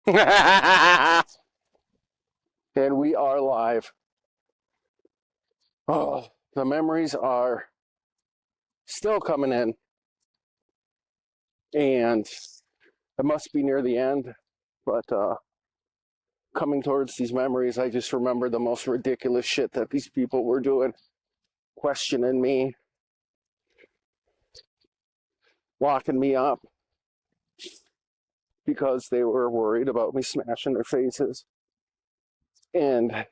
And we are live. Oh, the memories are still coming in, and it must be near the end, but coming towards these memories, I just remember the most ridiculous shit that these people were doing, questioning me, locking me up because they were worried about me smashing their faces. And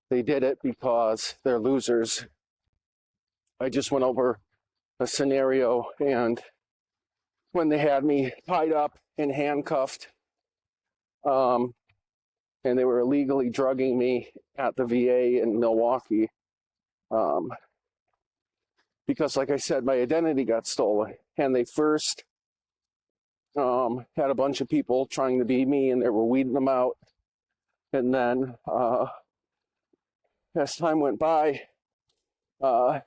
they did it because they're losers. I just went over a scenario, and when they had me tied up and handcuffed, and they were illegally drugging me at the VA in Milwaukee, um, because, like I said, my identity got stolen. And they first had a bunch of people trying to be me, and they were weeding them out. And then as time went by, uh,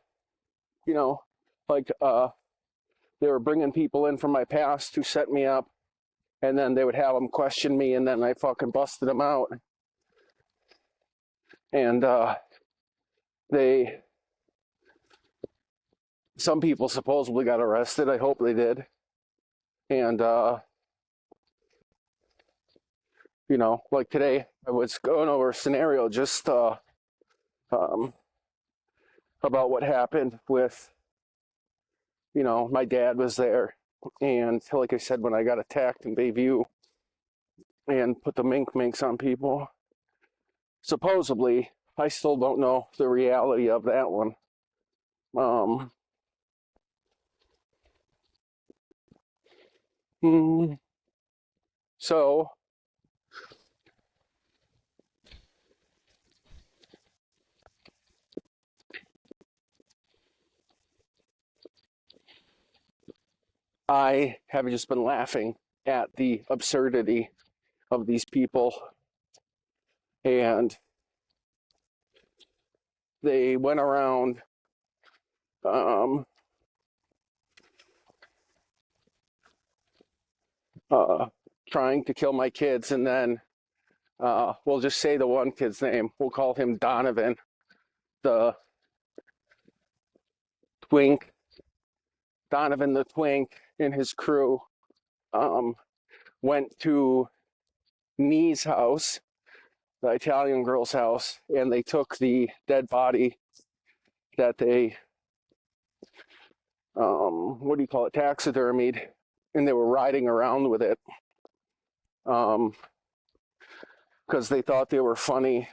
you know, like they were bringing people in from my past to set me up, and then they would have them question me, and then I fucking busted them out. And some people supposedly got arrested. I hope they did. And like today, I was going over a scenario just about what happened with, my dad was there. And like I said, when I got attacked in Bayview and put the minks on people, supposedly, I still don't know the reality of that one. So I have just been laughing at the absurdity of these people. And they went around trying to kill my kids. And then we'll just say the one kid's name. We'll call him Donovan, the twink. Donovan the twink and his crew went to Nee's house, the Italian girl's house, and they took the dead body that they, what do you call it, taxidermied, and they were riding around with it because they thought they were funny,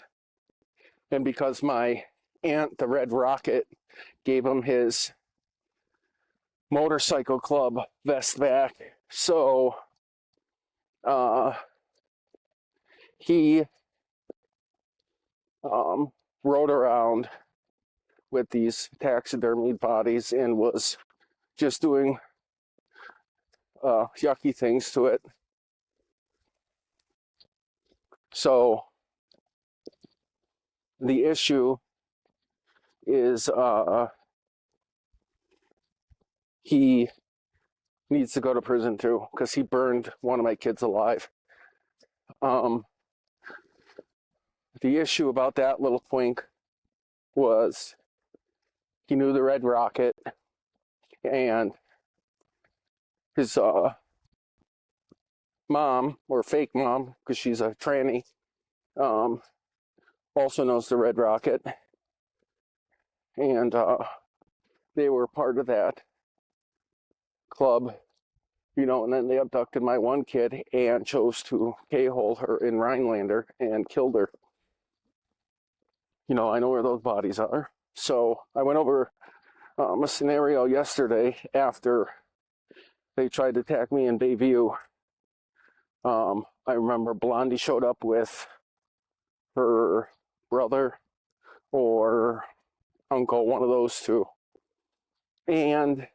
and because my aunt, the Red Rocket, gave him his motorcycle club vest back. So he rode around with these taxidermied bodies and was just doing yucky things to it. So the issue is he needs to go to prison too, because he burned one of my kids alive. The issue about that little twink was he knew the Red Rocket, and his mom, or fake mom, because she's a tranny, also knows the Red Rocket. And they were part of that club, and then they abducted my one kid and chose to K-hole her in Rhinelander and killed her. I know where those bodies are. So I went over a scenario yesterday after they tried to attack me in Bayview. I remember Blondie showed up with her brother or uncle, one of those two. And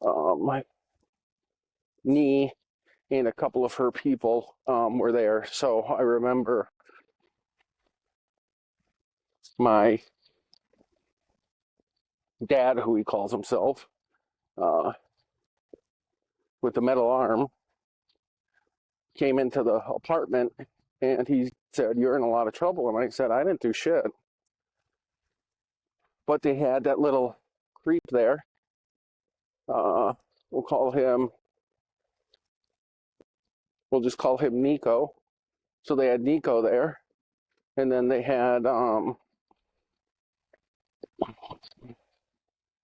my knee and a couple of her people were there. So I remember my dad, who he calls himself, with the metal arm, came into the apartment and he said, "You're in a lot of trouble." And I said, "I didn't do shit." But they had that little creep there. We'll call him, we'll just call him Nico. So they had Nico there. And then they had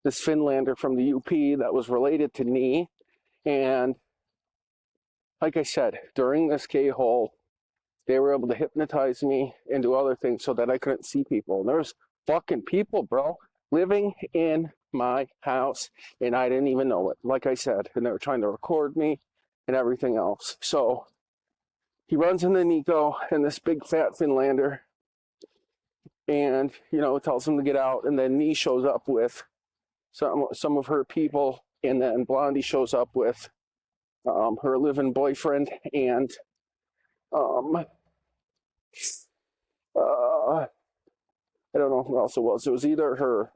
this Finlander from the UP that was related to Nee. And like I said, during this K-hole, they were able to hypnotize me and do other things so that I couldn't see people. And there's fucking people, bro, living in my house, and I didn't even know it, like I said. And they were trying to record me and everything else. So he runs into Nico and this big fat Finlander, and, you know, tells him to get out. And then Nee shows up with some of her people, and then Blondie shows up with her living boyfriend and I don't know who else it was. It was either her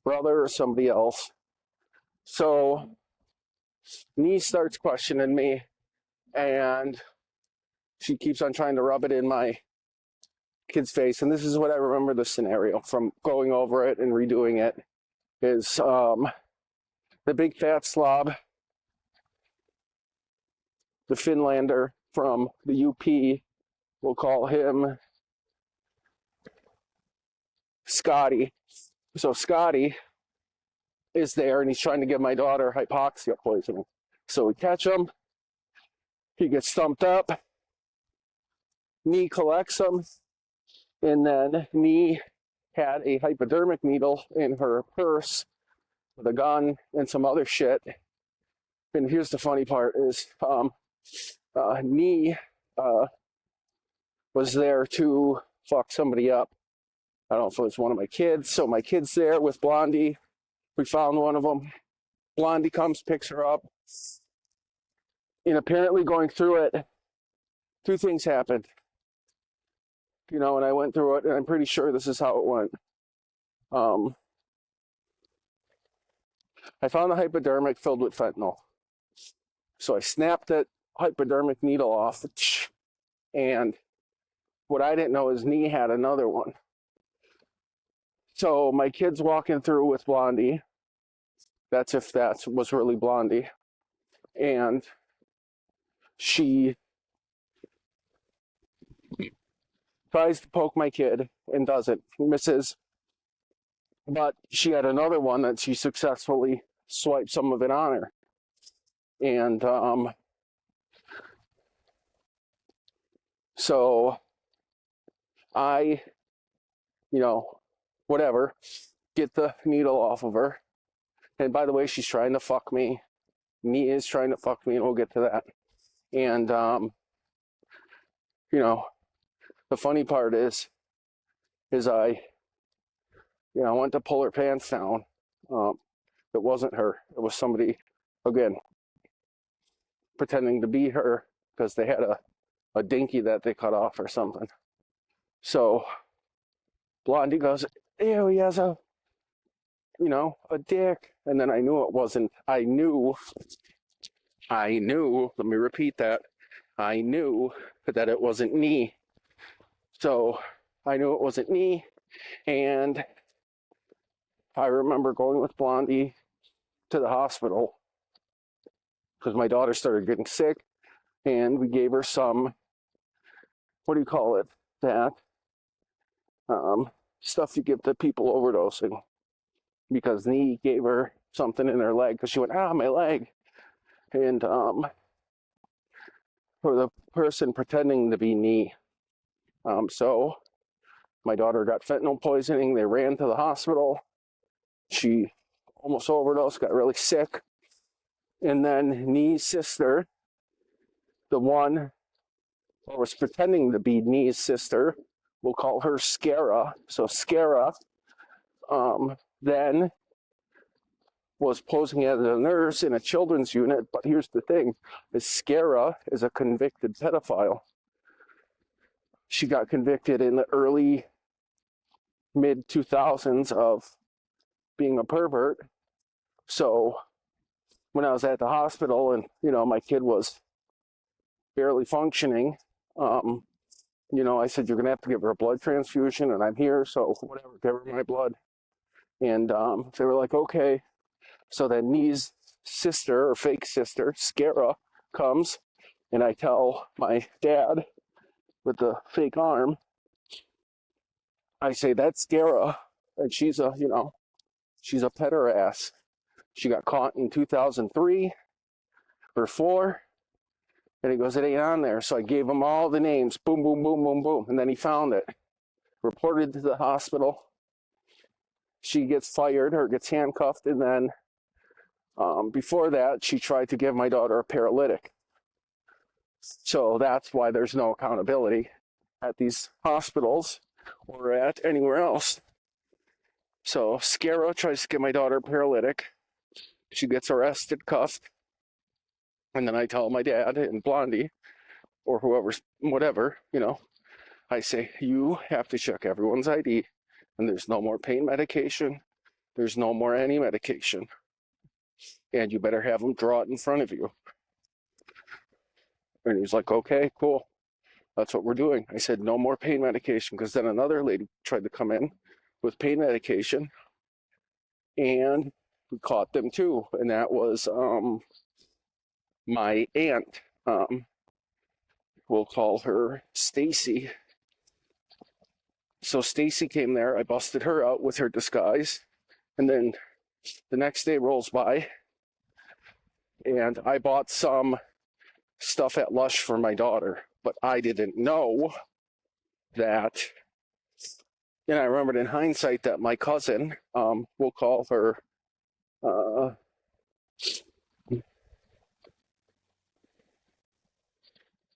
brother or somebody else. So Nee starts questioning me, and she keeps on trying to rub it in my kid's face. And this is what I remember the scenario from going over it and redoing it, is the big fat slob, the Finlander from the UP, we'll call him Scotty. So Scotty is there, and he's trying to give my daughter hypoxia poisoning. So we catch him. He gets stumped up. Nee collects him. And then Nee had a hypodermic needle in her purse with a gun and some other shit. And here's the funny part is Nee was there to fuck somebody up. I don't know if it was one of my kids. So my kid's there with Blondie. We found one of them. Blondie comes, picks her up. And apparently going through it, two things happened. You know, and I went through it, and I'm pretty sure this is how it went. I found a hypodermic filled with fentanyl. So I snapped that hypodermic needle off. And what I didn't know is Nee had another one. So my kid's walking through with Blondie. That's if that was really Blondie. And she tries to poke my kid and doesn't. Misses. But she had another one that she successfully swiped some of it on her. And so I, you know, whatever, get the needle off of her. And by the way, she's trying to fuck me. Nee is trying to fuck me, and we'll get to that. And, you know, the funny part is I, you know, went to pull her pants down. It wasn't her. It was somebody, again, pretending to be her because they had a dinky that they cut off or something. So Blondie goes, "Ew, he has a, you know, a dick." And then I knew it wasn't. I knew, let me repeat that. I knew that it wasn't Nee. So I knew it wasn't Nee. And I remember going with Blondie to the hospital because my daughter started getting sick, and we gave her some, what do you call it? That stuff you give to people overdosing, because Nee gave her something in her leg because she went, "Ah, my leg." And for the person pretending to be Nee. So my daughter got fentanyl poisoning. They ran to the hospital. She almost overdosed, got really sick. And then Nee's sister, the one who was pretending to be Nee's sister, we'll call her Scara. So Scara then was posing as a nurse in a children's unit. But here's the thing, is Scara is a convicted pedophile. She got convicted in the early mid-2000s of being a pervert. So when I was at the hospital and, you know, my kid was barely functioning. I said, you're going to have to give her a blood transfusion, and I'm here, so whatever, give her my blood. And they were like, okay. So then Nee's sister, or fake sister, Scara, comes, and I tell my dad with the fake arm, I say, that's Scara, and she's a petter ass. She got caught in 2003 or 4, and he goes, it ain't on there. So I gave him all the names, boom, boom, boom, boom, boom, and then he found it, reported to the hospital. She gets fired or gets handcuffed, and then before that, she tried to give my daughter a paralytic. So that's why there's no accountability at these hospitals or at anywhere else. So Scara tries to give my daughter a paralytic. She gets arrested, cuffed, and then I tell my dad and Blondie, or whoever's, whatever, I say, you have to check everyone's ID, and there's no more pain medication. There's no more any medication. And you better have them draw it in front of you. And he's like, okay, cool. That's what we're doing. I said, no more pain medication, because then another lady tried to come in with pain medication, and we caught them too. And that was my aunt. We'll call her Stacy. So Stacy came there. I busted her out with her disguise. And then the next day rolls by, and I bought some stuff at Lush for my daughter. But I didn't know that, and I remembered in hindsight that my cousin, we'll call her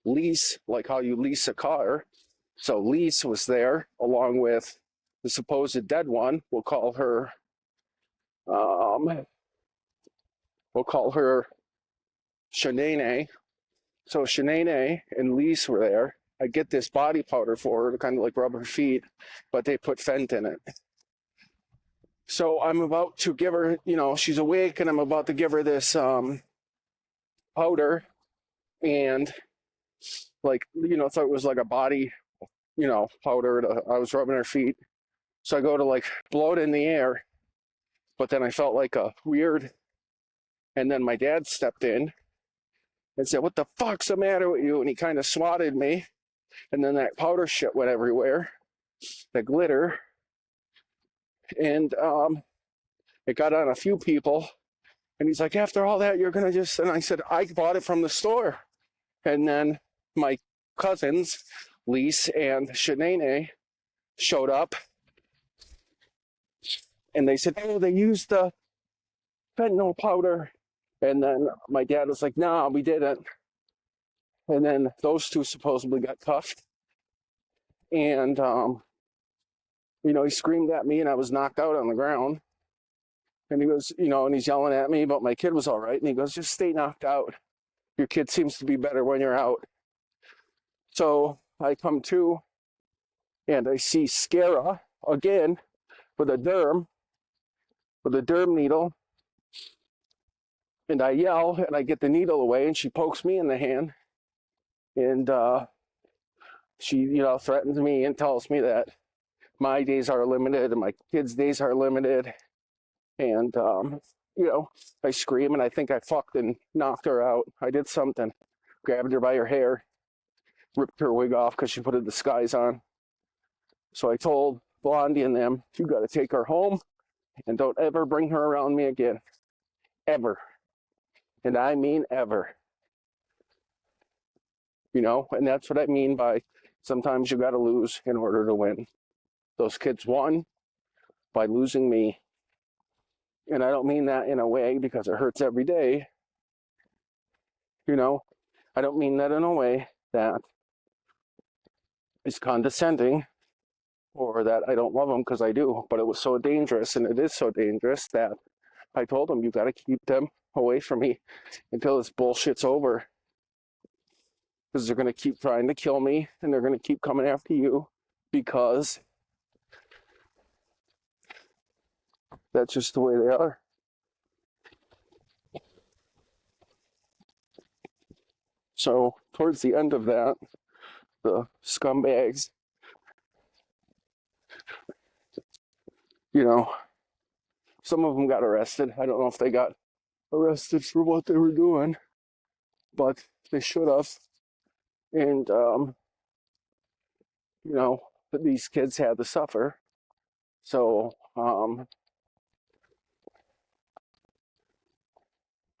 lease, like how you lease a car. So Lise was there along with the supposed dead one. We'll call her Shanae. So Shanae and Lise were there. I get this body powder for her to kind of like rub her feet, but they put Fent in it. So I'm about to give her, she's awake, and I'm about to give her this powder, and so it was like a body, powder. I was rubbing her feet. So I go to like blow it in the air, but then I felt like a weird, and then my dad stepped in and said, what the fuck's the matter with you? And he kind of swatted me, and then that powder shit went everywhere, the glitter, and it got on a few people. And he's like, after all that, you're gonna just, and I said, I bought it from the store. And then my cousins, Lise and Shanae, showed up, and they said, oh, they used the fentanyl powder. And then my dad was like, nah, we didn't. And then those two supposedly got cuffed. And, he screamed at me, and I was knocked out on the ground. And he was, and he's yelling at me, but my kid was all right. And he goes, just stay knocked out. Your kid seems to be better when you're out. So I come to, and I see Scara again with a derm needle. And I yell, and I get the needle away, and she pokes me in the hand. And she, threatens me and tells me that my days are limited and my kids' days are limited. And, I scream, and I think I fucked and knocked her out. I did something. Grabbed her by her hair, ripped her wig off because she put a disguise on. So I told Blondie and them, you got to take her home and don't ever bring her around me again. Ever. And I mean ever. And that's what I mean by sometimes you got to lose in order to win. Those kids won by losing me. And I don't mean that in a way because it hurts every day. I don't mean that in a way that is condescending or that I don't love them, because I do. But it was so dangerous, and it is so dangerous, that I told them, you got to keep them away from me until this bullshit's over. Because they're going to keep trying to kill me, and they're going to keep coming after you, because that's just the way they are. So towards the end of that, the scumbags, you know, some of them got arrested. I don't know if they got arrested for what they were doing, but they should have. And, you know, these kids had to suffer. So,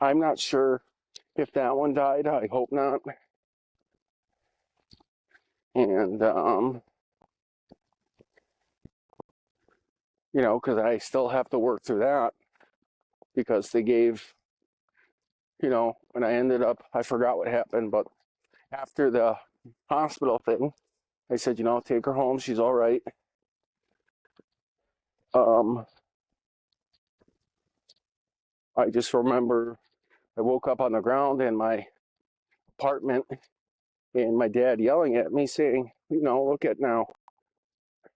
I'm not sure if that one died. I hope not. And, you know, because I still have to work through that because they gave, you know, when I ended up, I forgot what happened, but after the hospital thing, I said, you know, take her home. She's all right. I just remember I woke up on the ground in my apartment and my dad yelling at me saying, you know, look at now,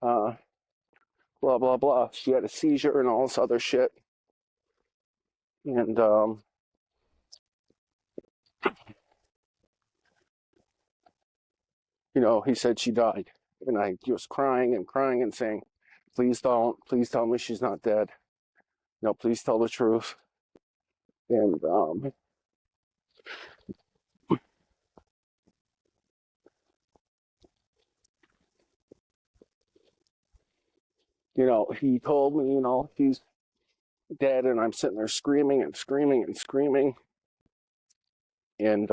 uh, blah, blah, blah. She had a seizure and all this other shit. And, you know, he said she died. And I was crying and saying, please don't, please tell me she's not dead. No, please tell the truth. And, you know, he told me, you know, she's dead. And I'm sitting there screaming and screaming and screaming. And,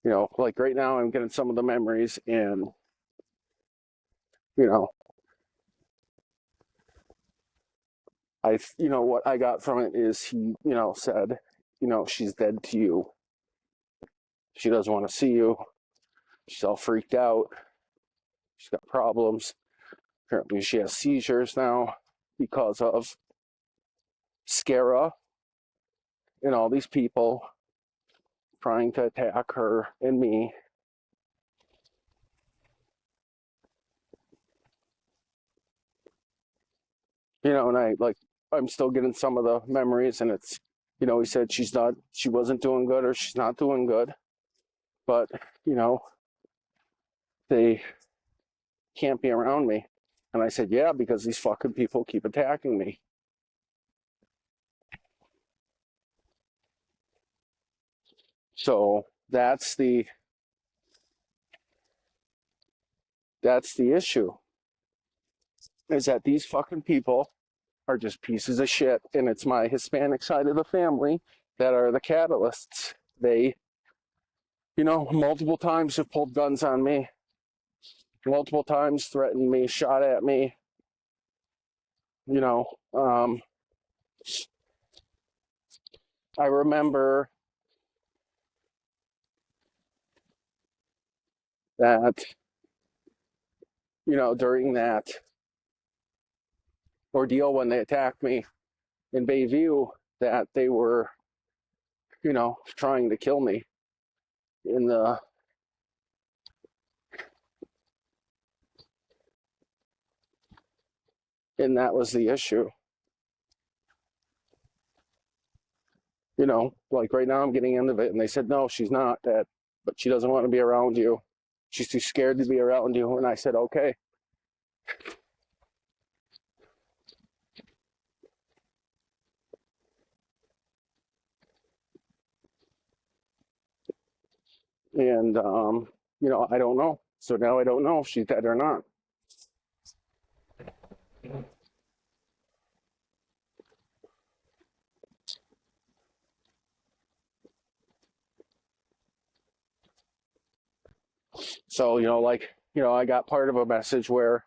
you know, like right now I'm getting some of the memories and, you know, you know, what I got from it is he, you know, said, you know, she's dead to you. She doesn't want to see you. She's all freaked out. She's got problems. Apparently she has seizures now because of Scara and all these people trying to attack her and me. You know, and I'm still getting some of the memories and it's, you know, he said she wasn't doing good or she's not doing good. But, you know, they can't be around me. And I said, yeah, because these fucking people keep attacking me. So that's the issue. Is that these fucking people are just pieces of shit. And it's my Hispanic side of the family that are the catalysts. They, you know, multiple times have pulled guns on me, multiple times threatened me, shot at me, you know. I remember that, you know, during that ordeal when they attacked me in Bayview, that they were, you know, trying to kill me in the, and that was the issue. You know, like right now I'm getting into it and they said, no, she's not dead, but she doesn't want to be around you. She's too scared to be around you. And I said, okay. And, you know, I don't know. So now I don't know if she's dead or not. So, you know, like, you know, I got part of a message where,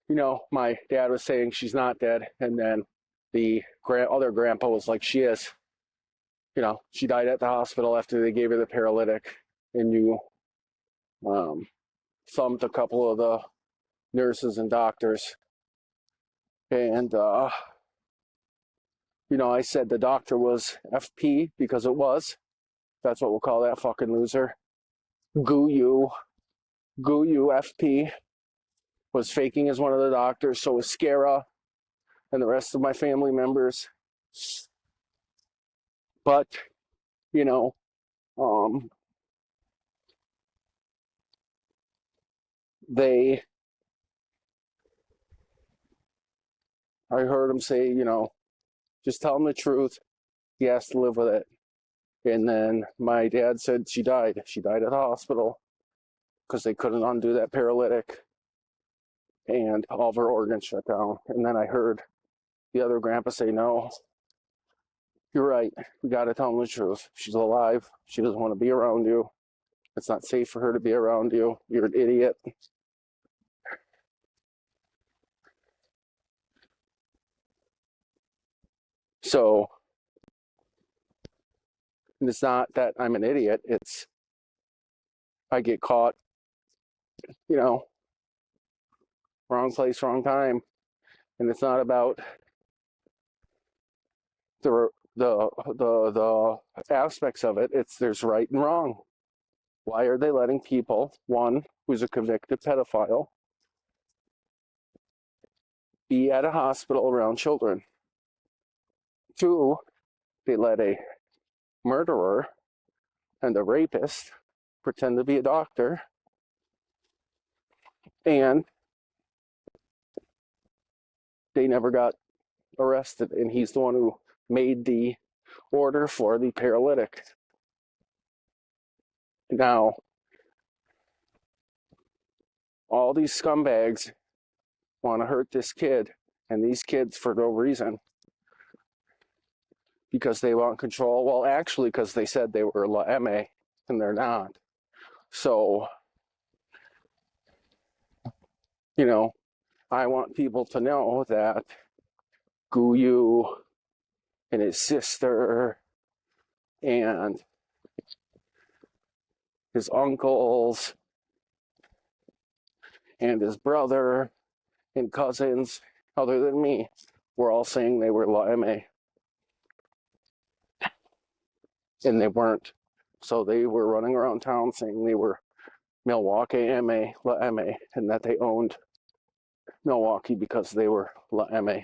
you know, my dad was saying she's not dead. And then the other grandpa was like, she is. You know, she died at the hospital after they gave her the paralytic. And you um, thumped a couple of the nurses and doctors. And, you know, I said the doctor was FP because it was. That's what we'll call that fucking loser. Goo you FP. was faking as one of the doctors. So was Scara and the rest of my family members. But, you know, they, I heard him say, you know, just tell him the truth. He has to live with it. And then my dad said she died. She died at the hospital because they couldn't undo that paralytic, and all of her organs shut down. And then I heard the other grandpa say, no, you're right. We got to tell him the truth. She's alive. She doesn't want to be around you. It's not safe for her to be around you. You're an idiot. So it's not that I'm an idiot. It's I get caught, you know, wrong place, wrong time. And it's not about the aspects of it. It's there's right and wrong. Why are they letting people, one who's a convicted pedophile, be at a hospital around children? Two, they let a murderer and a rapist pretend to be a doctor, and they never got arrested. And he's the one who made the order for the paralytic. Now, all these scumbags want to hurt this kid and these kids for no reason because they want control. Well, actually, because they said they were La MA and they're not. So, you know, I want people to know that Guyu and his sister and his uncles and his brother and cousins, other than me, were all saying they were La MA. And they weren't. So they were running around town saying they were Milwaukee MA, La MA, and that they owned Milwaukee because they were La MA.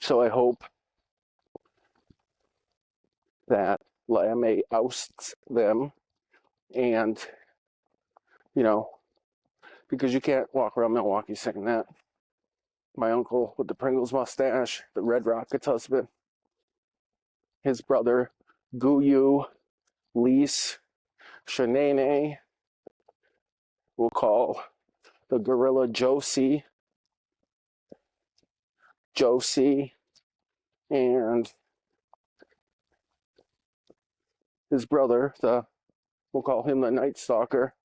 So I hope that La MA ousts them, and, you know, because you can't walk around Milwaukee saying that. My uncle with the Pringles mustache, the Red Rockets husband, his brother, Guyu, Lise, Shanae, we'll call the gorilla Josie, and his brother, we'll call him the Night Stalker,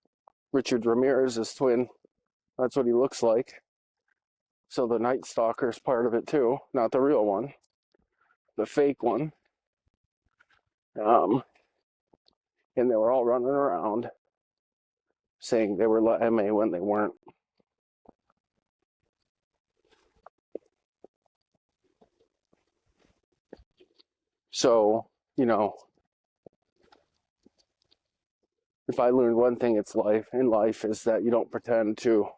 Richard Ramirez's twin. That's what he looks like. So the Night Stalker is part of it too, not the real one, the fake one. And they were all running around saying they were La MA when they weren't. So, you know, if I learned one thing in life is that you don't pretend to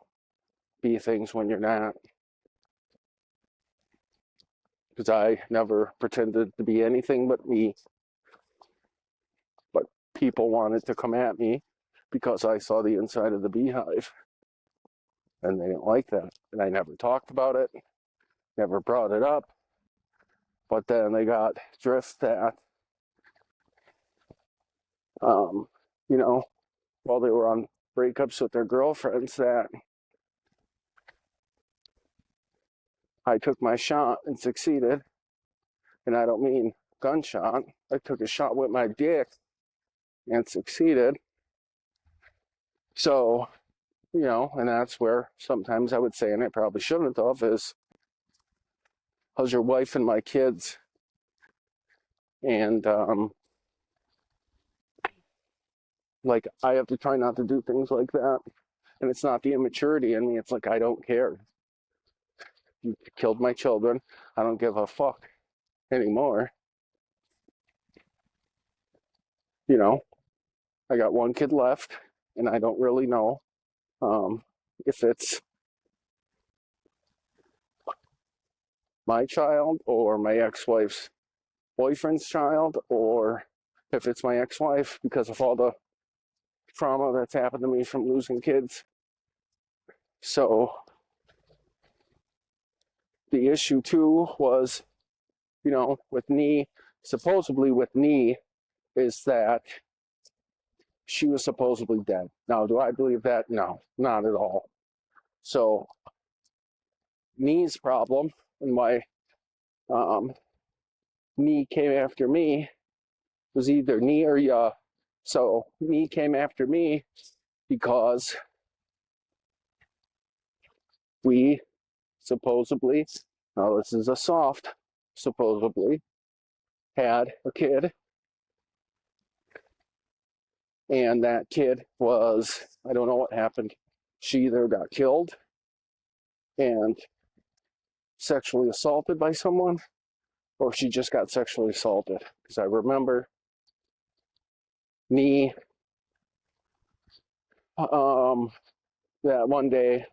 be things when you're not. Because I never pretended to be anything but me. But people wanted to come at me because I saw the inside of the beehive. And they didn't like that. And I never talked about it, never brought it up. But then they got drift that, you know, while they were on breakups with their girlfriends, that I took my shot and succeeded. And I don't mean gunshot. I took a shot with my dick and succeeded. So, you know, and that's where sometimes I would say, and I probably shouldn't have, is, how's your wife and my kids? And, like, I have to try not to do things like that. And it's not the immaturity in me. It's like, I don't care. You killed my children. I don't give a fuck anymore. You know, I got one kid left, and I don't really know If it's my child or my ex-wife's boyfriend's child, or if it's my ex-wife because of all the trauma that's happened to me from losing kids. So the issue too was, with Nee, supposedly with Nee, is that she was supposedly dead. Now, do I believe that? No, not at all. So Nee's problem and why Nee came after me was either Nee or Ya. So Nee came after me because we supposedly, now this is a soft, supposedly had a kid, and that kid was, I don't know what happened. She either got killed and sexually assaulted by someone, or she just got sexually assaulted. Because I remember me that one day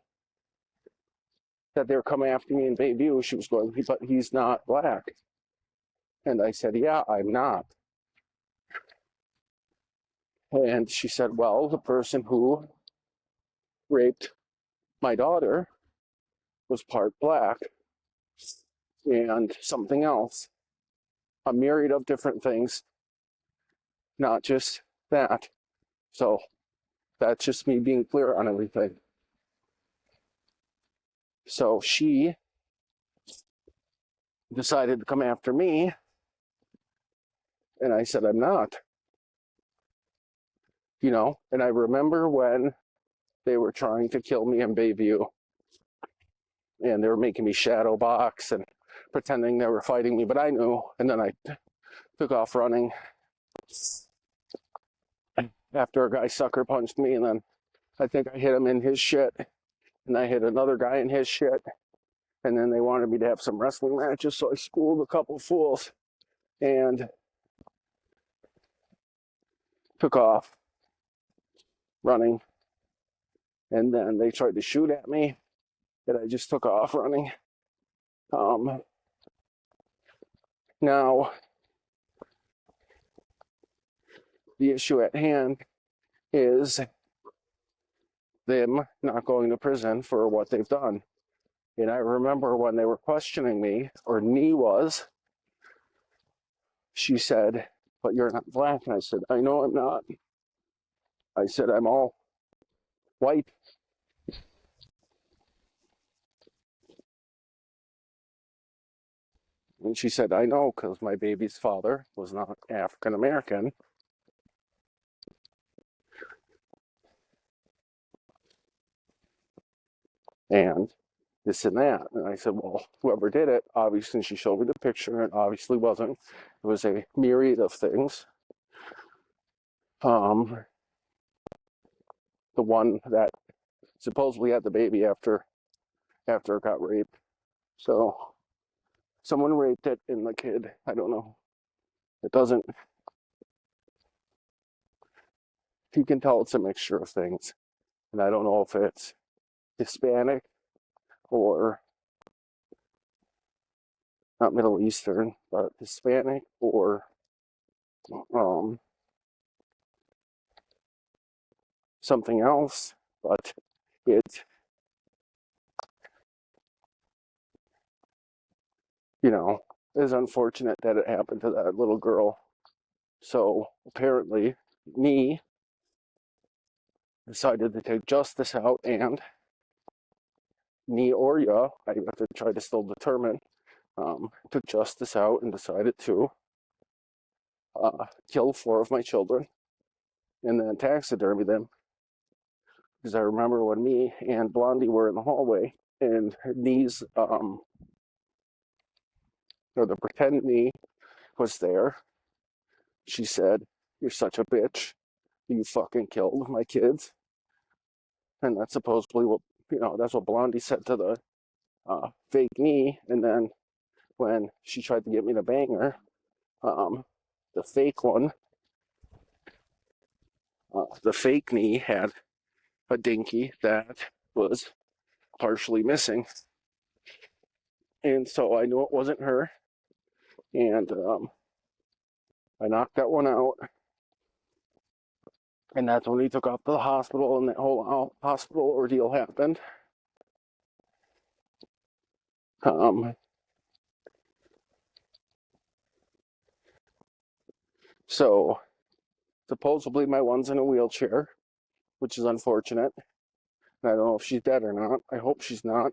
that they were coming after me in Bayview, she was going, but he's not black. And I said, yeah, I'm not. And she said, well, the person who raped my daughter was part black and something else. A myriad of different things, not just that. So that's just me being clear on everything. So she decided to come after me, and I said, I'm not. And I remember when they were trying to kill me in Bayview, and they were making me shadow box and pretending they were fighting me, but I knew, and then I took off running after a guy sucker punched me, and then I think I hit him in his shit, and I hit another guy in his shit, and then they wanted me to have some wrestling matches, so I schooled a couple fools and took off running, and then they tried to shoot at me, and I just took off running. Now, the issue at hand is them not going to prison for what they've done. And I remember when they were questioning me, or Nee was, she said, but you're not black. And I said, I know I'm not. I said, I'm all white. And she said, I know, because my baby's father was not African American. And this and that. And I said, well, whoever did it, obviously, she showed me the picture, and obviously wasn't. It was a myriad of things. The one that supposedly had the baby after it got raped. So someone raped it, and the kid, I don't know. It doesn't, you can tell it's a mixture of things. And I don't know if it's Hispanic or not Middle Eastern, but Hispanic or something else. But it, is unfortunate that it happened to that little girl. So apparently, me decided to take justice out, and me or ya, I have to try to still determine, took justice out and decided to kill 4 of my children and then taxidermy them. Because I remember when me and Blondie were in the hallway, and Nee's, or the pretend Nee was there. She said, "You're such a bitch. You fucking killed my kids." And that's supposedly what, that's what Blondie said to the fake Nee. And then when she tried to get me to bang her, the fake one, the fake Nee had a dinky that was partially missing. And so I knew it wasn't her. And I knocked that one out. And that's when he took off to the hospital and that whole hospital ordeal happened. So supposedly my one's in a wheelchair, which is unfortunate. And I don't know if she's dead or not. I hope she's not.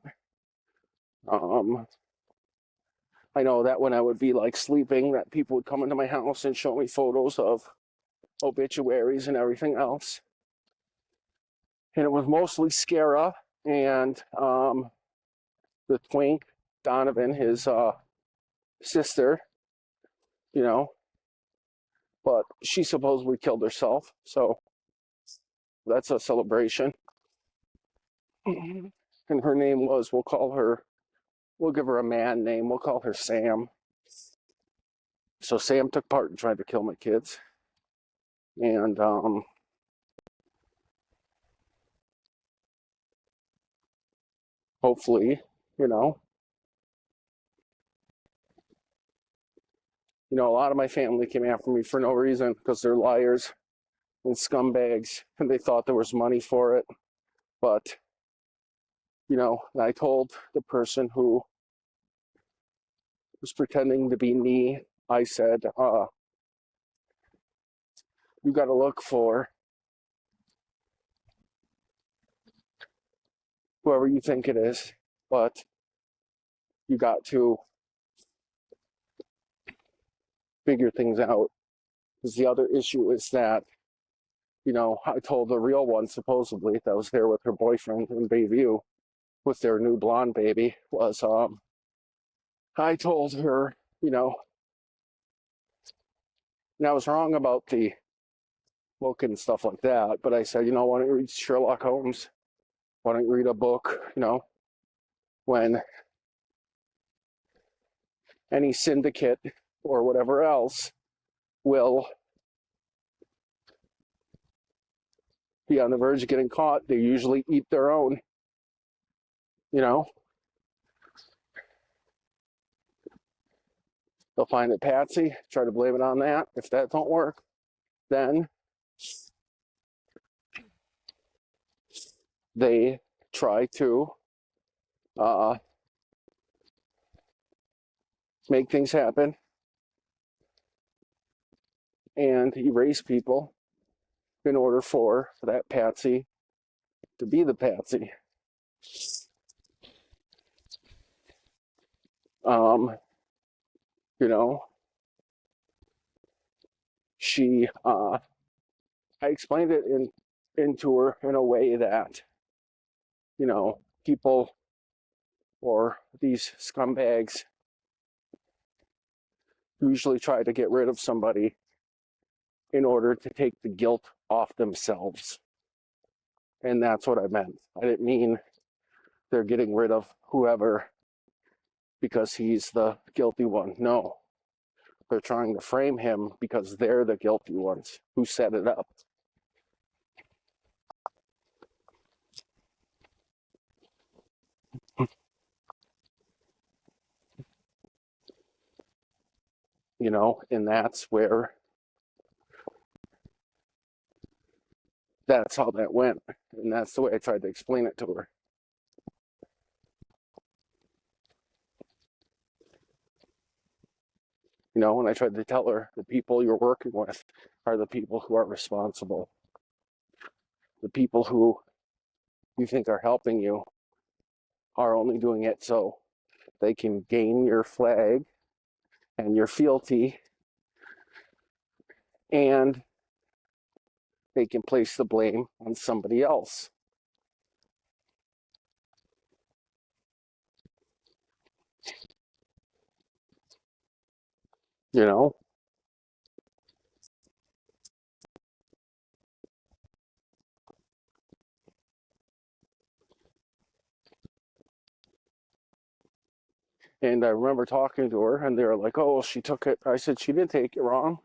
I know that when I would be like sleeping, that people would come into my house and show me photos of obituaries and everything else. And it was mostly Scara and the twink, Donovan, his sister, you know, but she supposedly killed herself. So that's a celebration. And her name was, we'll give her a man name. We'll call her Sam. So Sam took part in trying to kill my kids. And hopefully, you know, a lot of my family came after me for no reason because they're liars and scumbags, and they thought there was money for it. But, I told the person who was pretending to be me, I said, you got to look for whoever you think it is, but you got to figure things out. Because the other issue is that, I told the real one, supposedly, that was there with her boyfriend in Bayview with their new blonde baby, was, I told her, and I was wrong about the book and stuff like that, but I said, why don't you read Sherlock Holmes? Why don't you read a book, when any syndicate or whatever else will be on the verge of getting caught, they usually eat their own, they'll find a patsy, try to blame it on that. If that don't work, then they try to make things happen and erase people in order for that patsy to be the patsy. She I explained it into her in a way that people or these scumbags usually try to get rid of somebody in order to take the guilt off themselves. And that's what I meant. I didn't mean they're getting rid of whoever because he's the guilty one. No, they're trying to frame him because they're the guilty ones who set it up. And that's how that went. And that's the way I tried to explain it to her. When I tried to tell her the people you're working with are the people who are responsible. The people who you think are helping you are only doing it so they can gain your flag and your fealty, and they can place the blame on somebody else. And I remember talking to her, and they were like, oh, she took it. I said, she didn't take it wrong.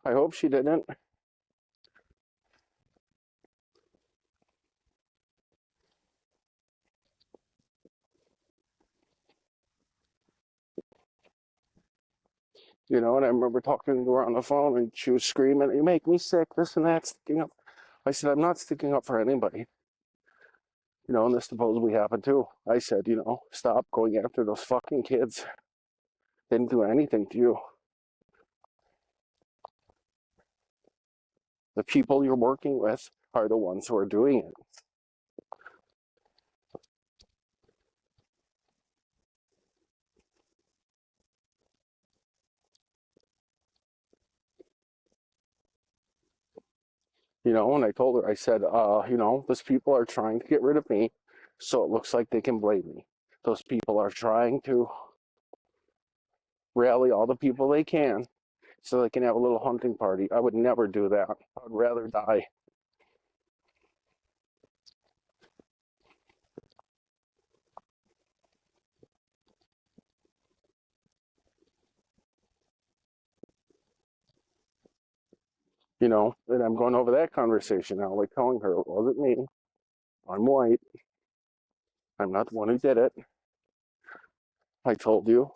I hope she didn't. You know, and I remember talking to her on the phone and she was screaming, "You make me sick, this and that, sticking up." I said, "I'm not sticking up for anybody." You know, and this supposedly happened too. I said, you know, stop going after those fucking kids. They didn't do anything to you. The people you're working with are the ones who are doing it. You know, and I told her, I said, you know, those people are trying to get rid of me, so it looks like they can blame me. Those people are trying to rally all the people they can so they can have a little hunting party. I would never do that. I would rather die. You know, and I'm going over that conversation now, like telling her it wasn't me. I'm white. I'm not the one who did it. I told you,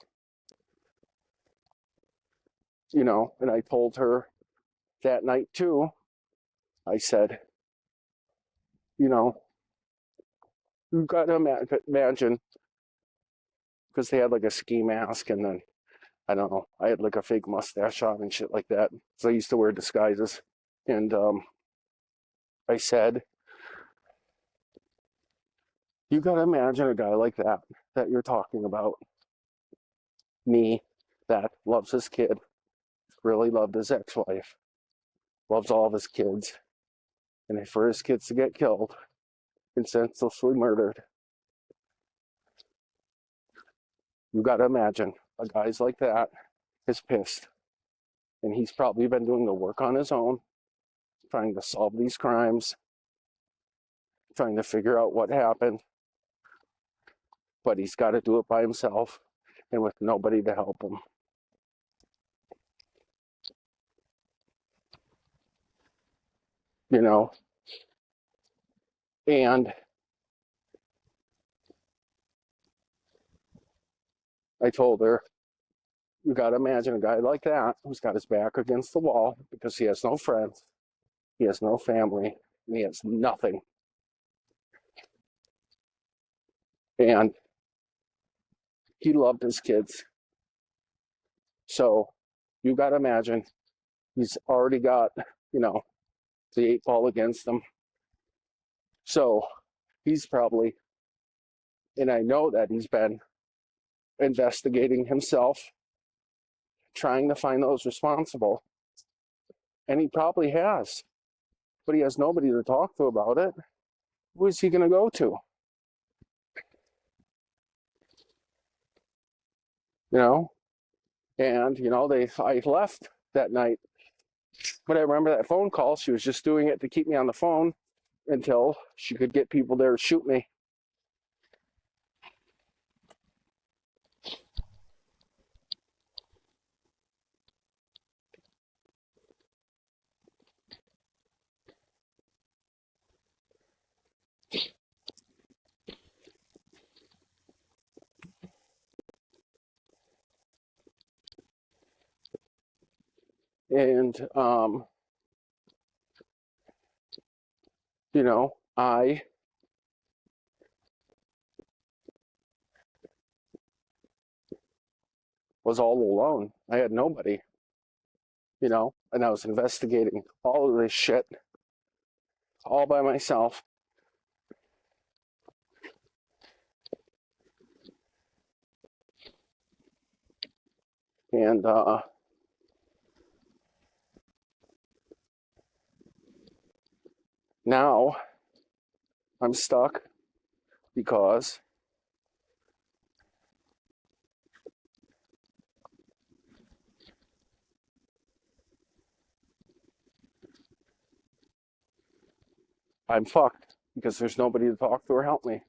you know, and I told her that night too. I said, you know, you've got to imagine, because they had like a ski mask and then, I don't know, I had like a fake mustache on and shit like that. So I used to wear disguises. And I said, you got to imagine a guy like that you're talking about, me, that loves his kid, really loved his ex-wife, loves all of his kids, and for his kids to get killed and senselessly murdered, you got to imagine a guy's like that is pissed. And he's probably been doing the work on his own, trying to solve these crimes, trying to figure out what happened, but he's got to do it by himself and with nobody to help him. You know, and I told her, you got to imagine a guy like that who's got his back against the wall because he has no friends, he has no family, and he has nothing. And he loved his kids. So you got to imagine he's already got, you know, the 8 ball against him. So he's probably, and I know that he's been investigating himself, trying to find those responsible. And he probably has, but he has nobody to talk to about it. Who is he going to go to? You know? And, you know, I left that night. But I remember that phone call. She was just doing it to keep me on the phone until she could get people there to shoot me. And, you know, I was all alone. I had nobody, you know, and I was investigating all of this shit all by myself. And now I'm stuck because I'm fucked because there's nobody to talk to or help me.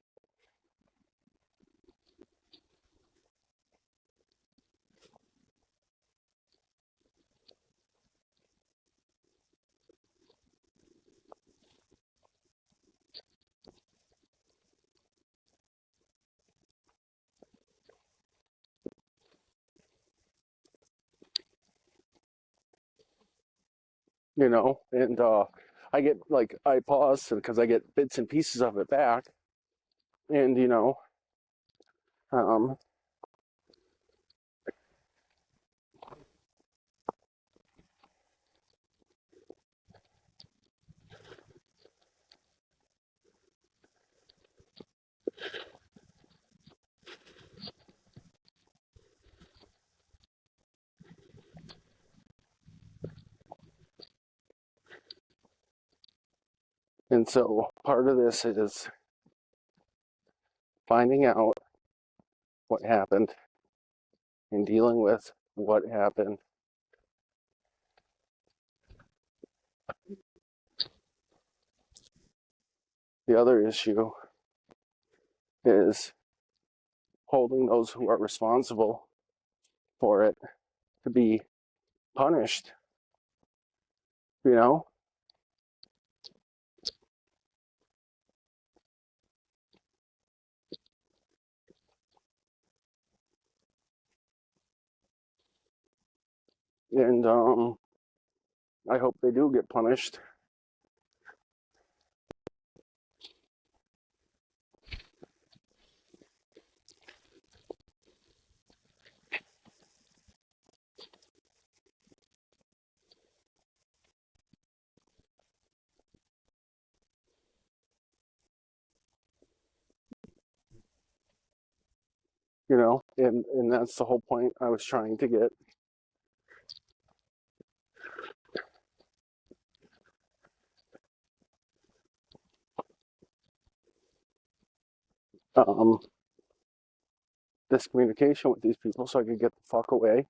and I get like, I pause because I get bits and pieces of it back, and um, and so part of this is finding out what happened and dealing with what happened. The other issue is holding those who are responsible for it to be punished, you know? And I hope they do get punished. And that's the whole point I was trying to get. This communication with these people so I could get the fuck away.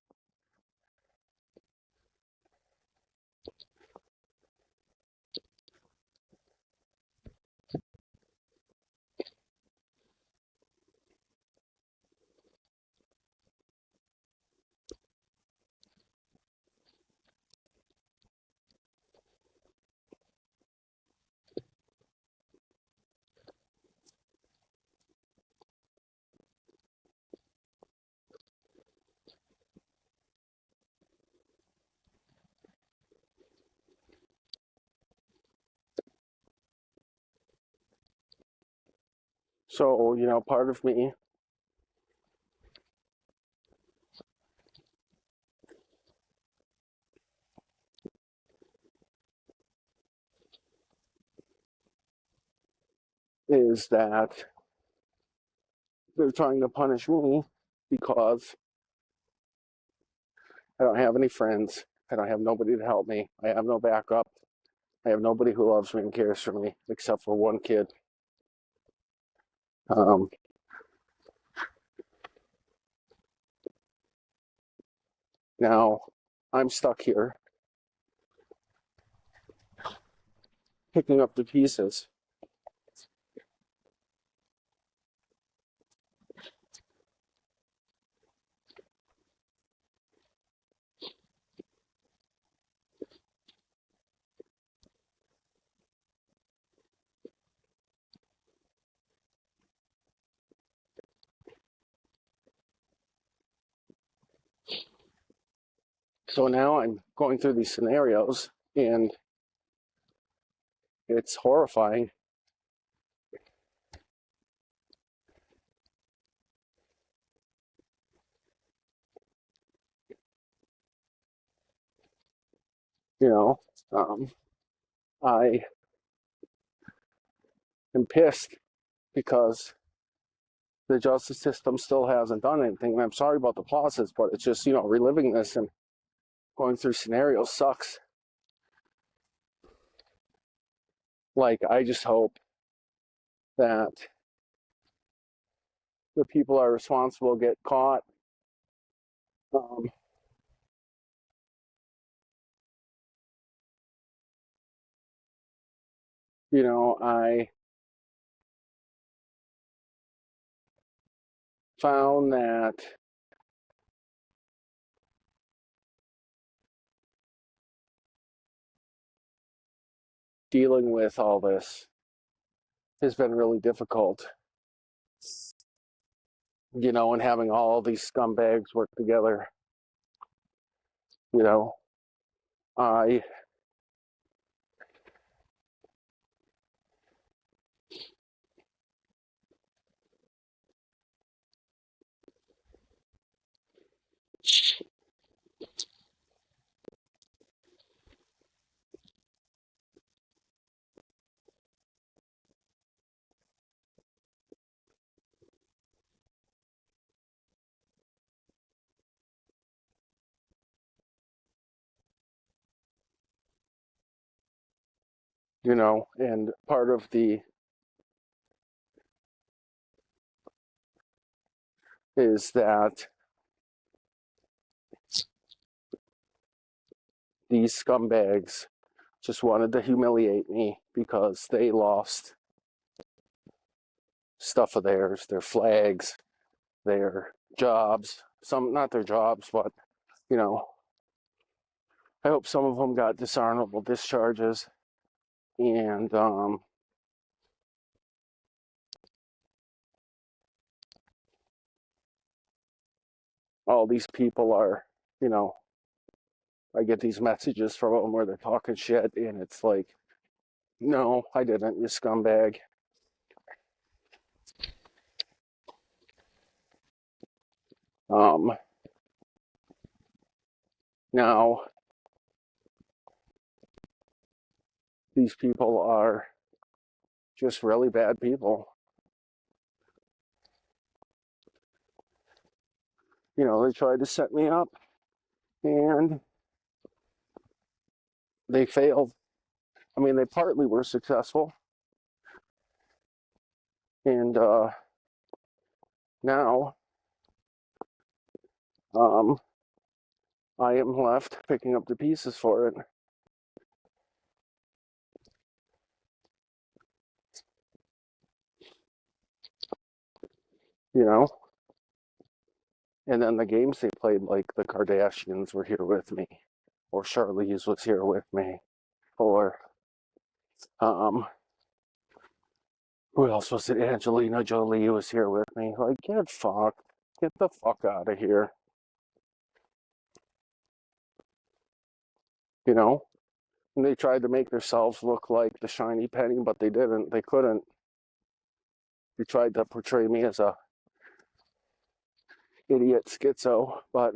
So, part of me is that they're trying to punish me because I don't have any friends. I don't have nobody to help me. I have no backup. I have nobody who loves me and cares for me except for one kid. Um, Now, I'm stuck here picking up the pieces. So now I'm going through these scenarios, and it's horrifying. You know, I am pissed because the justice system still hasn't done anything. And I'm sorry about the pauses, but it's just, reliving this and going through scenarios sucks. Like, I just hope that the people are responsible get caught. Um, I found that dealing with all this has been really difficult, and having all these scumbags work together. I you know, and part of the is that these scumbags just wanted to humiliate me because they lost stuff of theirs, their flags, their jobs, some, not their jobs, but, you know, I hope some of them got dishonorable discharges. And all these people are, you know, I get these messages from them where they're talking shit, and it's like, no, I didn't, you scumbag. Um, Now, these people are just really bad people. You know, they tried to set me up and they failed. I mean, they partly were successful. And now um, I am left picking up the pieces for it. You know? And then the games they played, like the Kardashians were here with me, or Charlize was here with me, or who else was it? Angelina Jolie was here with me. Like, get the fuck out of here. You know? And they tried to make themselves look like the shiny penny, but they didn't. They couldn't. They tried to portray me as a idiot schizo, but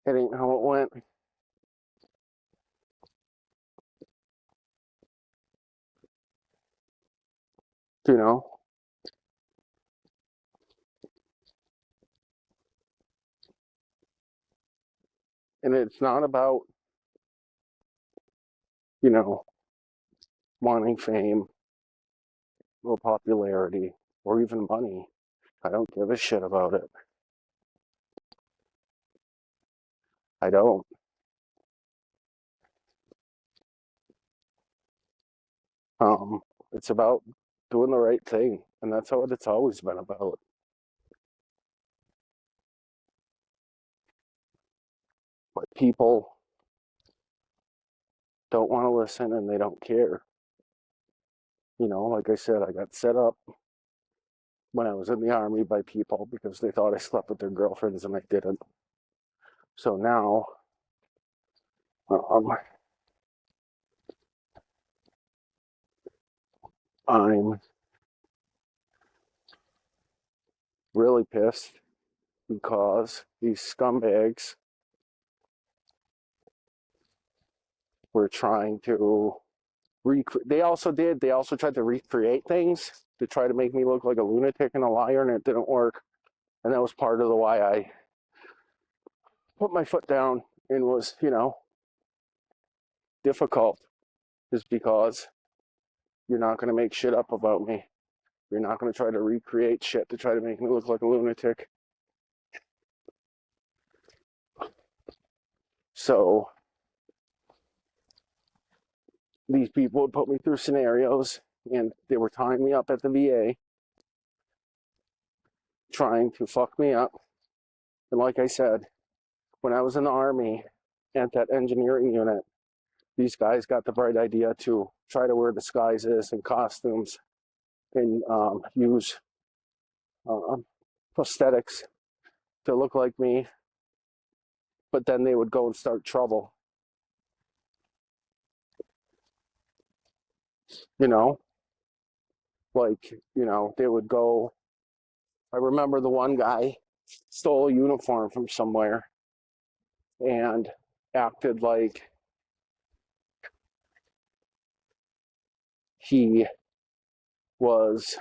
it ain't how it went. You know? And it's not about, you know, wanting fame or popularity or even money. I don't give a shit about it. I don't. Um, it's about doing the right thing, and that's what it's always been about. But people don't want to listen and they don't care. You know, like I said, I got set up when I was in the army by people because they thought I slept with their girlfriends and I didn't. So now, um, I'm really pissed because these scumbags were trying to they also tried to recreate things to try to make me look like a lunatic and a liar, and it didn't work. And that was part of the why I put my foot down and was, you know, difficult, is because you're not going to make shit up about me. You're not going to try to recreate shit to try to make me look like a lunatic. So these people would put me through scenarios, and they were tying me up at the VA, trying to fuck me up. And like I said, when I was in the Army at that engineering unit, these guys got the bright idea to try to wear disguises and costumes and use um, prosthetics to look like me, but then they would go and start trouble. You know, like, you know, they would go. I remember the one guy stole a uniform from somewhere and acted like he was.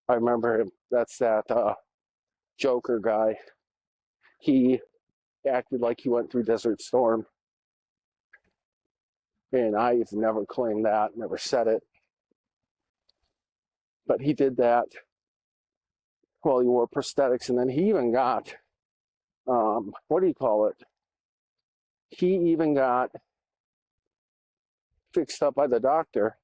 I remember him. That's that Joker guy. He acted like he went through Desert Storm. And I've never claimed that, never said it. But he did that while he wore prosthetics. And then he even got, what do you call it? He even got fixed up by the doctor,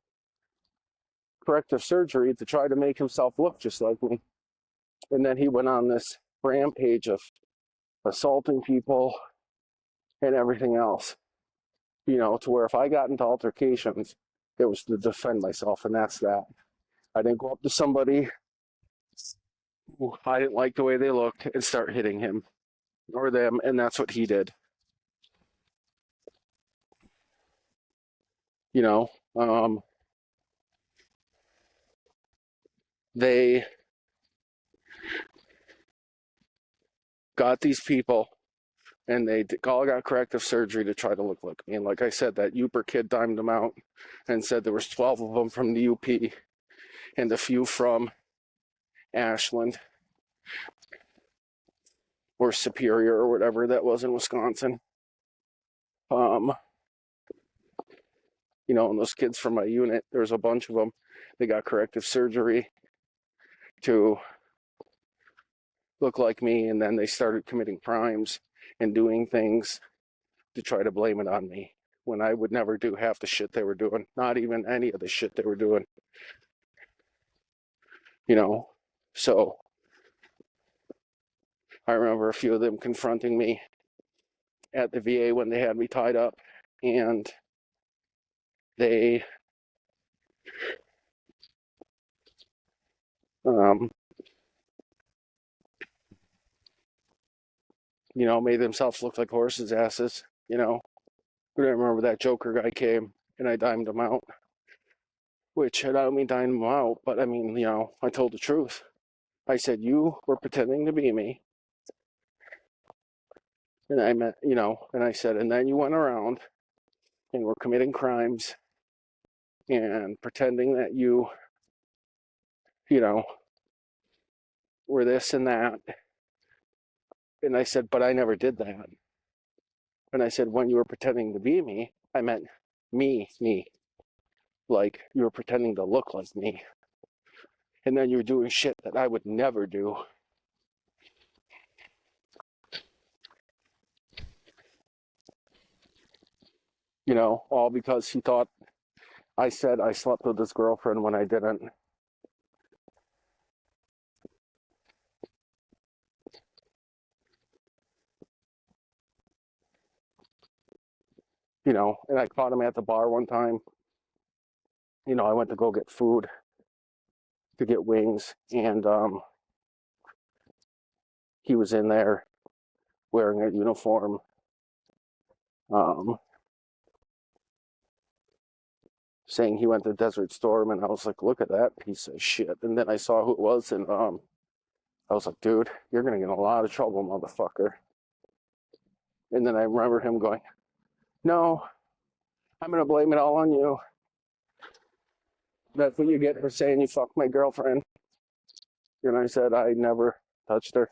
corrective surgery, to try to make himself look just like me. And then he went on this rampage of assaulting people and everything else, to where if I got into altercations, it was to defend myself, and that's that. I didn't go up to somebody who I didn't like the way they looked and start hitting him or them, and that's what he did. They got these people and they all got corrective surgery to try to look like me. And like I said, that Uper kid dimed them out and said there was 12 of them from the UP and a few from Ashland or Superior or whatever that was in Wisconsin. And those kids from my unit, there's a bunch of them. They got corrective surgery to look like me, and then they started committing crimes and doing things to try to blame it on me, when I would never do half the shit they were doing, not even any of the shit they were doing. So I remember a few of them confronting me at the VA when they had me tied up, and they made themselves look like horses' asses. I remember that Joker guy came and I dimed him out, which I don't mean dime him out, but I mean, I told the truth. I said, you were pretending to be me. And I meant, and I said, and then you went around and were committing crimes and pretending that you were this and that. And I said, but I never did that. And I said, when you were pretending to be me, I meant me. Like you were pretending to look like me. And then you were doing shit that I would never do. All because he thought I said I slept with his girlfriend when I didn't. And I caught him at the bar one time. I went to go get food, to get wings, and he was in there wearing a uniform, saying he went to Desert Storm, and I was like, look at that piece of shit. And then I saw who it was, and I was like, dude, you're gonna get in a lot of trouble, motherfucker. And then I remember him going, no, I'm gonna blame it all on you. That's what you get for saying you fucked my girlfriend. And I said, I never touched her.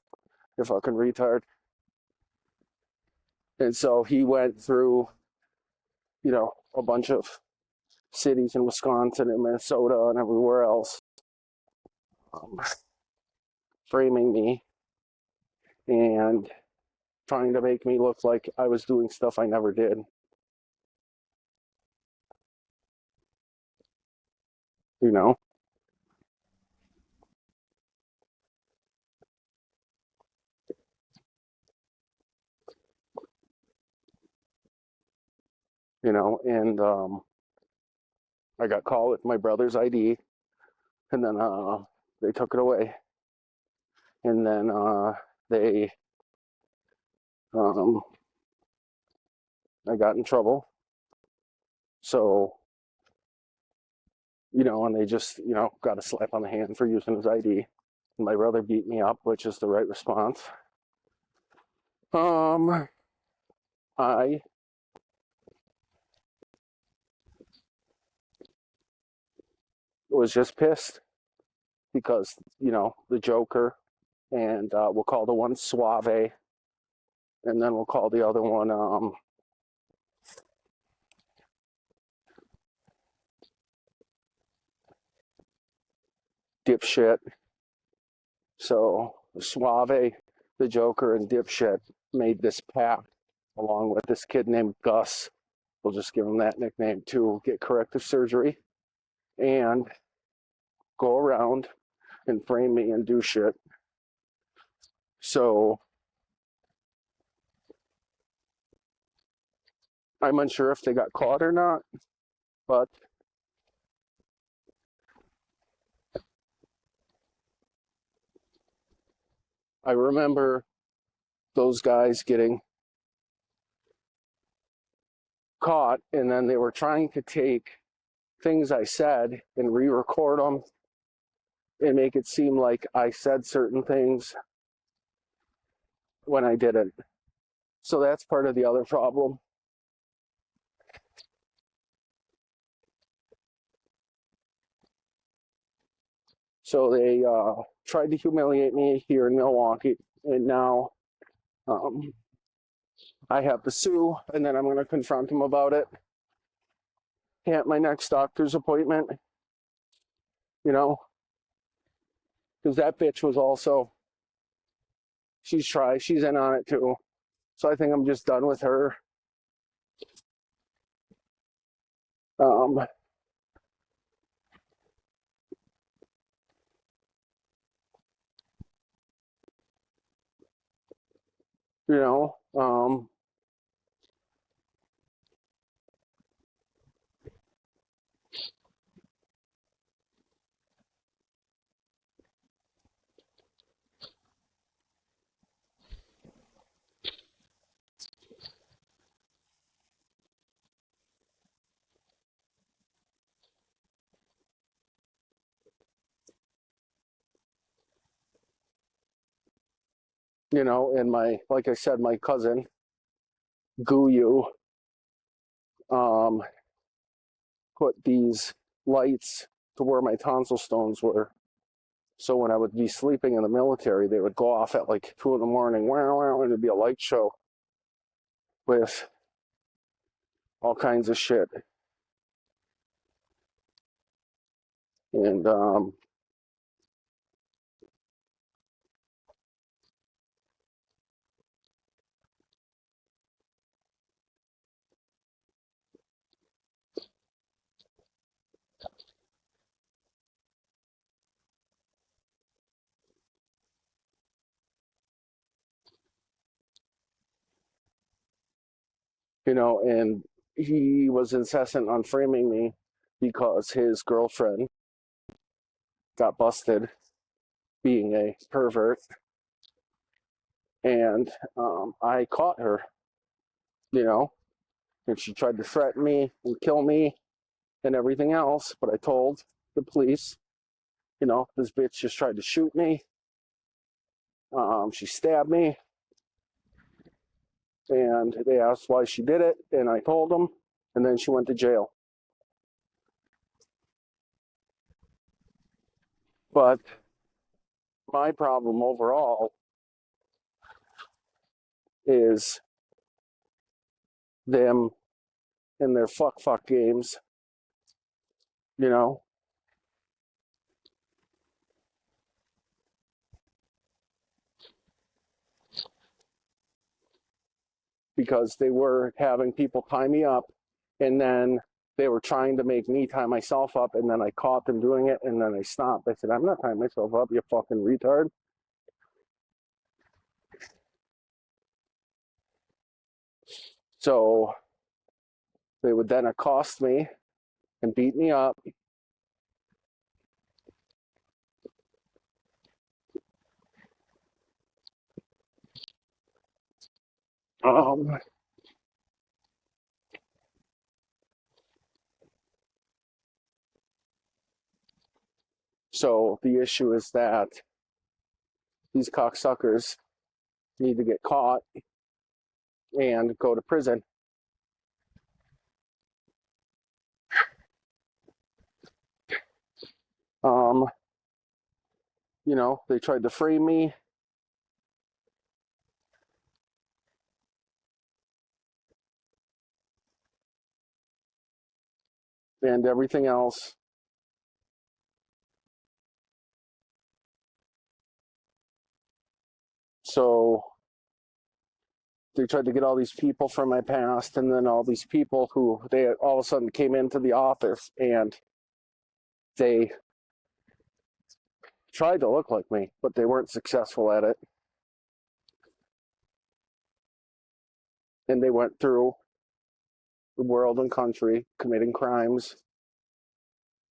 You fucking retard. And so he went through, a bunch of cities in Wisconsin and Minnesota and everywhere else, framing me and trying to make me look like I was doing stuff I never did. you know, and I got caught with my brother's ID, and then they took it away, and then they, um, I got in trouble, so, and they just, got a slap on the hand for using his ID. And my brother beat me up, which is the right response. I was just pissed because, the Joker, and we'll call the one Suave, and then we'll call the other one, dipshit. So Suave, the Joker, and dipshit made this pact along with this kid named Gus. We'll just give him that nickname to get corrective surgery and go around and frame me and do shit. So I'm unsure if they got caught or not, but I remember those guys getting caught, and then they were trying to take things I said and re-record them and make it seem like I said certain things when I didn't. So that's part of the other problem. So they tried to humiliate me here in Milwaukee, and now I have to sue, and then I'm going to confront them about it at my next doctor's appointment, you know, because that bitch was also, she's in on it too. So I think I'm just done with her. Um, you know, and like I said, my cousin, Guyu, um, put these lights to where my tonsil stones were. So when I would be sleeping in the military, they would go off at like 2 in the morning. Wow, and it'd be a light show with all kinds of shit. And, and he was incessant on framing me because his girlfriend got busted being a pervert. And I caught her, you know, and she tried to threaten me and kill me and everything else. But I told the police, this bitch just tried to shoot me. She stabbed me. And they asked why she did it. And I told them. And then she went to jail. But my problem overall is them in their fuck games, you know, because they were having people tie me up, and then they were trying to make me tie myself up, and then I caught them doing it, and then I stopped. I said, I'm not tying myself up, you fucking retard. So they would then accost me and beat me up. Um, so the issue is that these cocksuckers need to get caught and go to prison. Um, they tried to frame me. And everything else. So they tried to get all these people from my past, and then all these people who they all of a sudden came into the office and they tried to look like me, but they weren't successful at it. And they went through the world and country committing crimes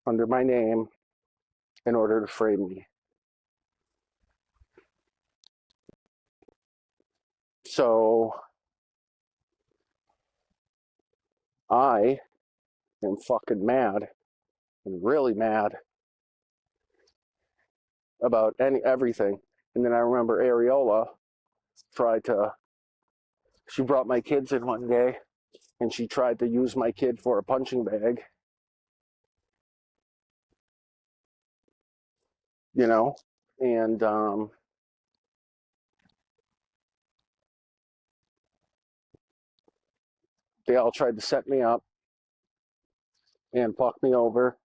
under my name in order to frame me. So I am fucking mad and really mad about everything. And then I remember Ariola she brought my kids in one day and she tried to use my kid for a punching bag, you know, and they all tried to set me up and fuck me over.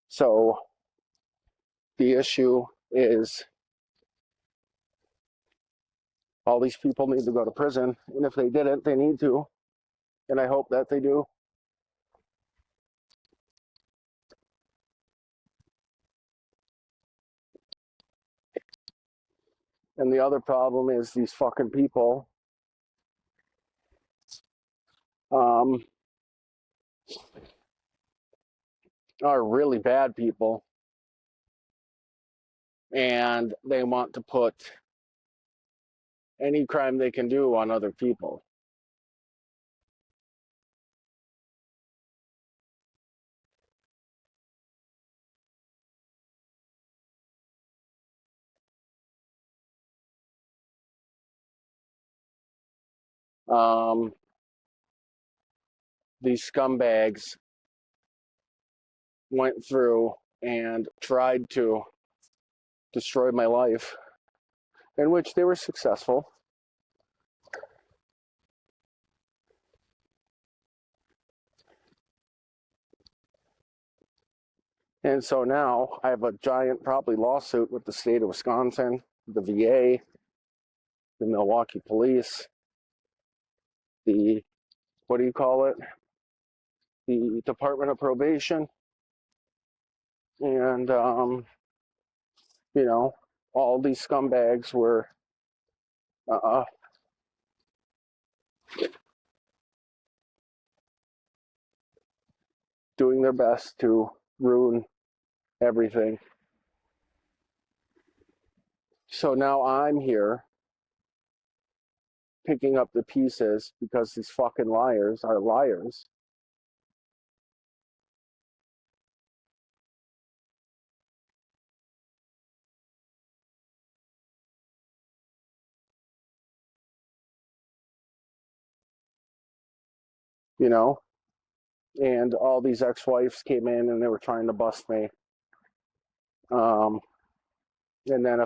So the issue is all these people need to go to prison, and if they didn't, they need to, and I hope that they do. And the other problem is these fucking people are really bad people, and they want to put any crime they can do on other people. These scumbags went through and tried to destroy my life, in which they were successful. And so now I have a giant, probably lawsuit with the state of Wisconsin, the VA, the Milwaukee police, the, what do you call it? The Department of Probation. And, you know, all these scumbags were doing their best to ruin everything. So now I'm here picking up the pieces because these fucking liars are liars. You know, and all these ex-wives came in and they were trying to bust me. And then a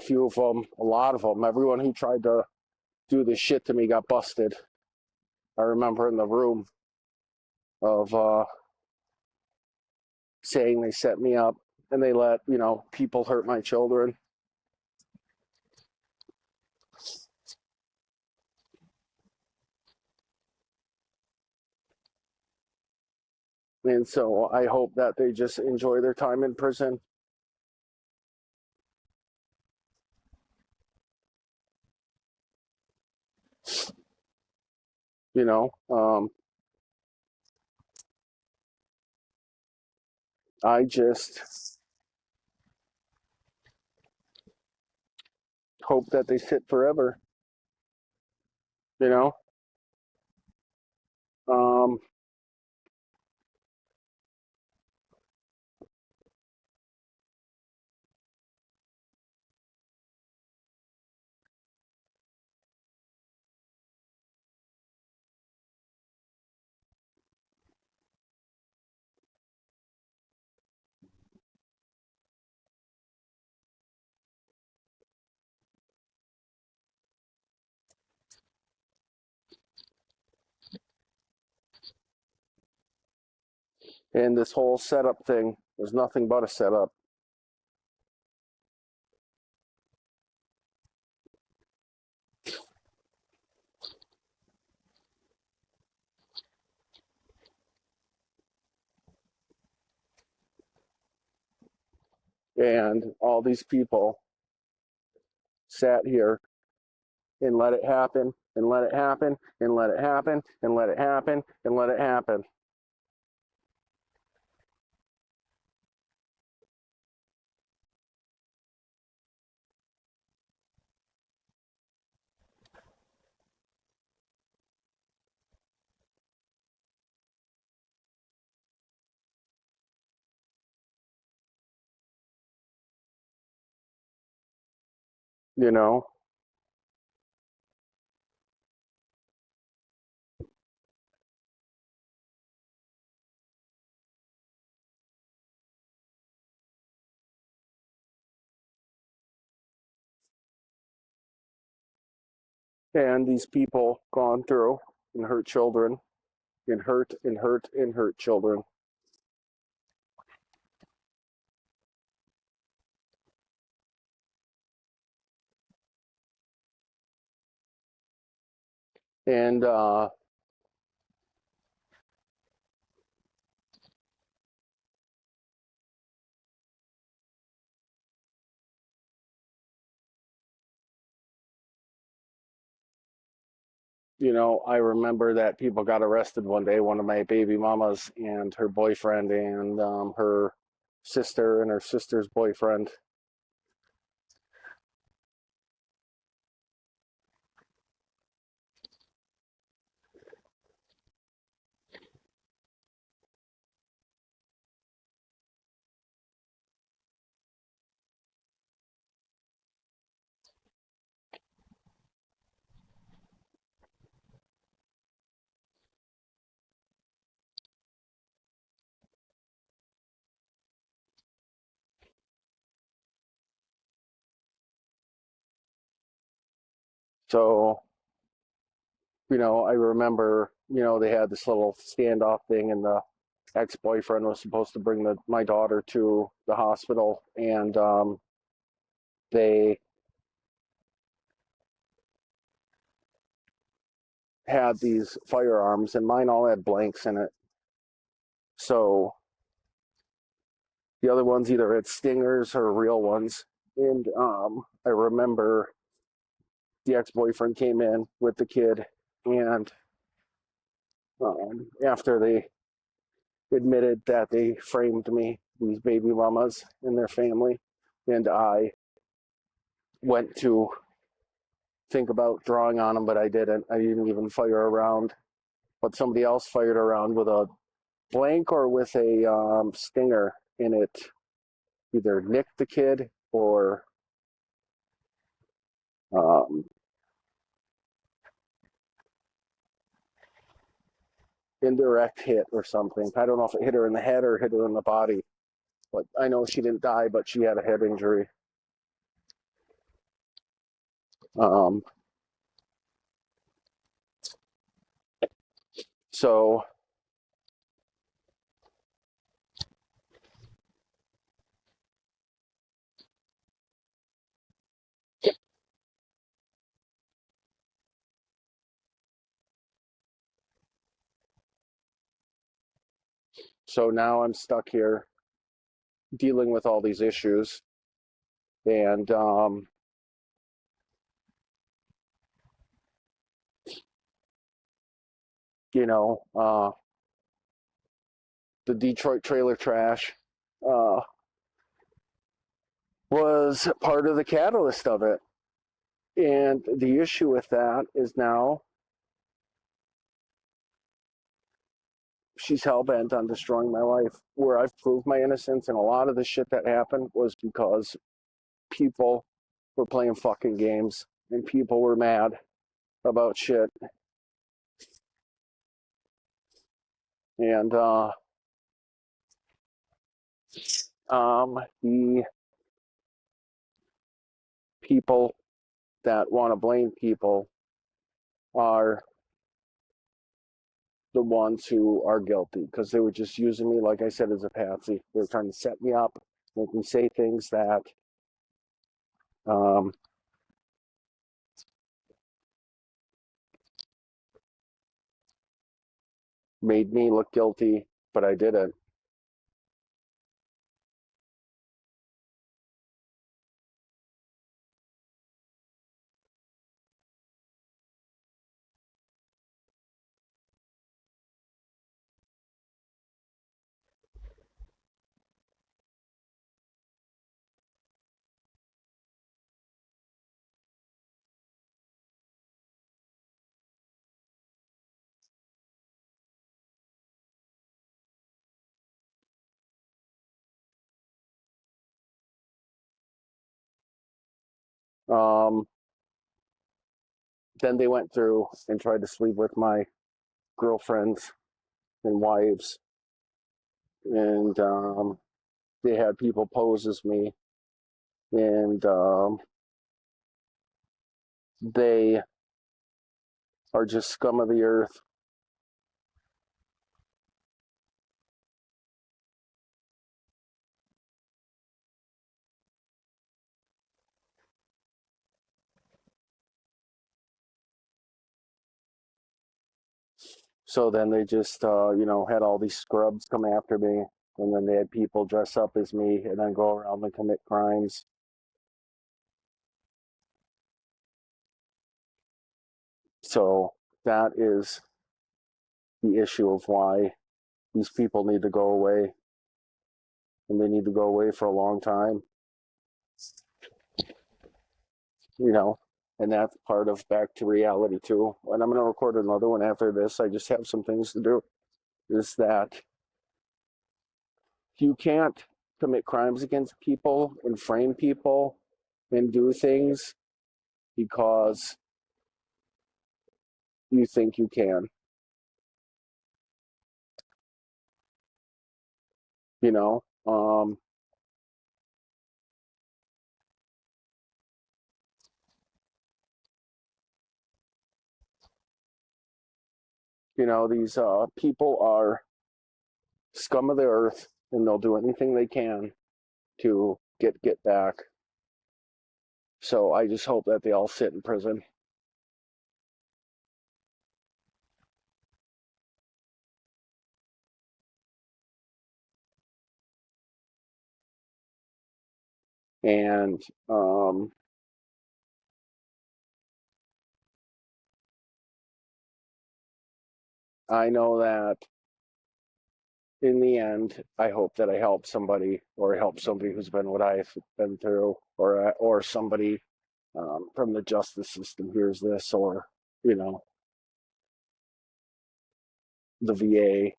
lot of them, everyone who tried to do this shit to me got busted. I remember in the room of saying they set me up and they let, people hurt my children. And so I hope that they just enjoy their time in prison. I just hope that they sit forever, you know? Um, and this whole setup thing was nothing but a setup. And all these people sat here and let it happen, and let it happen, and let it happen, and let it happen, and let it happen. You know? And these people gone through and hurt children, and hurt and hurt and hurt children. And you know, I remember that people got arrested one day, one of my baby mamas and her boyfriend and her sister and her sister's boyfriend. So, you know, I remember, you know, they had this little standoff thing, and the ex-boyfriend was supposed to bring my daughter to the hospital, and they had these firearms, and mine all had blanks in it. So the other ones either had stingers or real ones. And I remember the ex-boyfriend came in with the kid, and after they admitted that they framed me, these baby mamas and their family, and I went to think about drawing on them, but I didn't. I didn't even fire around. But somebody else fired around with a blank or with a stinger in it. Either nicked the kid or um, indirect hit or something. I don't know if it hit her in the head or hit her in the body. But I know she didn't die, but she had a head injury. Um, so so now I'm stuck here dealing with all these issues, and you know, the Detroit trailer trash uh, was part of the catalyst of it. And the issue with that is now she's hell bent on destroying my life, where I've proved my innocence. And a lot of the shit that happened was because people were playing fucking games and people were mad about shit. And the people that want to blame people are the ones who are guilty, because they were just using me, like I said, as a patsy. They were trying to set me up, make me say things that um, made me look guilty, but I didn't. Um, then they went through and tried to sleep with my girlfriends and wives, and they had people pose as me, and they are just scum of the earth. So then they just, had all these scrubs come after me, and then they had people dress up as me and then go around and commit crimes. So that is the issue of why these people need to go away, and they need to go away for a long time, you know. And that's part of back to reality too. And I'm going to record another one after this. I just have some things to do. Is that you can't commit crimes against people and frame people and do things because you think you can, you know. These people are scum of the earth, and they'll do anything they can to get back. So I just hope that they all sit in prison. And I know that in the end, I hope that I help somebody, or help somebody who's been what I've been through, or somebody from the justice system hears this, or you know, the VA,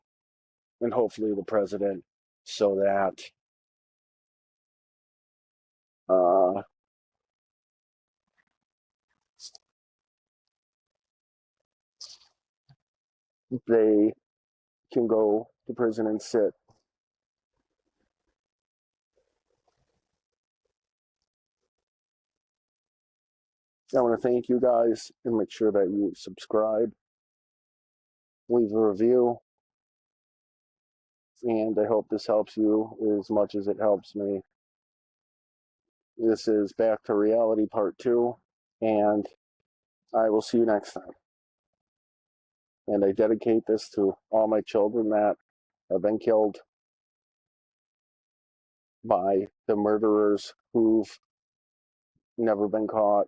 and hopefully the president, so that uh, they can go to prison and sit. I want to thank you guys, and make sure that you subscribe, leave a review, and I hope this helps you as much as it helps me. This is Back to Reality Part 2, and I will see you next time. And I dedicate this to all my children that have been killed by the murderers who've never been caught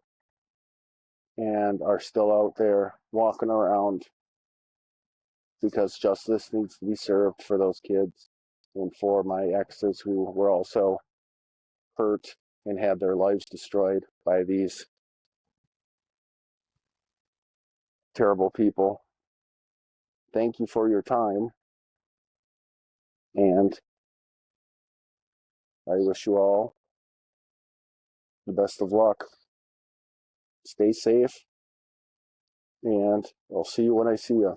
and are still out there walking around, because justice needs to be served for those kids and for my exes who were also hurt and had their lives destroyed by these terrible people. Thank you for your time, and I wish you all the best of luck. Stay safe, and I'll see you when I see you.